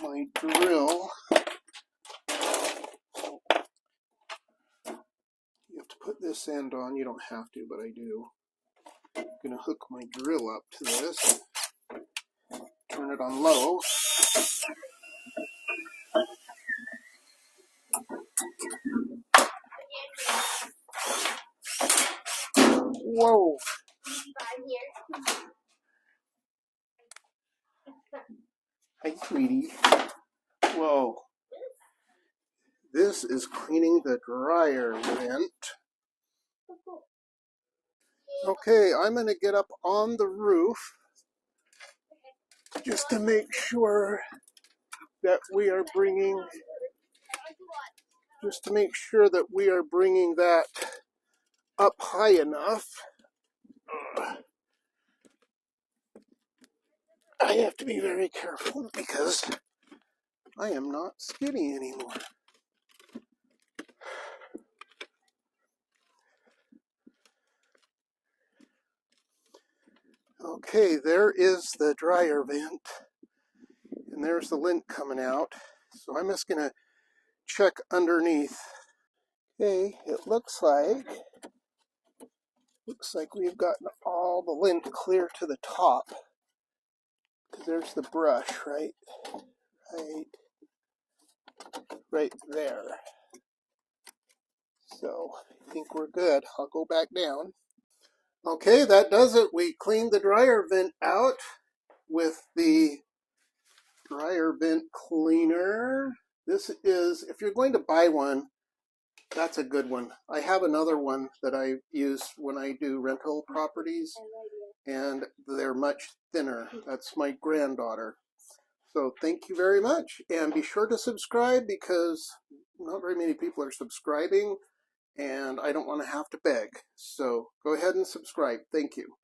my drill. You have to put this end on. You don't have to, but I do. I'm going to hook my drill up to this. Turn it on low. Whoa! Hi, sweetie. Whoa. This is cleaning the dryer vent. Okay, I'm going to get up on the roof just to make sure that we are bringing that up high enough. I have to be very careful because I am not skinny anymore. Okay, there is the dryer vent, and there's the lint coming out. So I'm just going to check underneath. Okay, it looks like we've gotten all the lint clear to the top. Because there's the brush right there. So I think we're good. I'll go back down. Okay, that does it. We cleaned the dryer vent out with the dryer vent cleaner. This is, if you're going to buy one, that's a good one. I have another one that I use when I do rental properties, and they're much thinner. That's my granddaughter. So thank you very much, and be sure to subscribe because not very many people are subscribing, and I don't want to have to beg. So go ahead and subscribe. Thank you.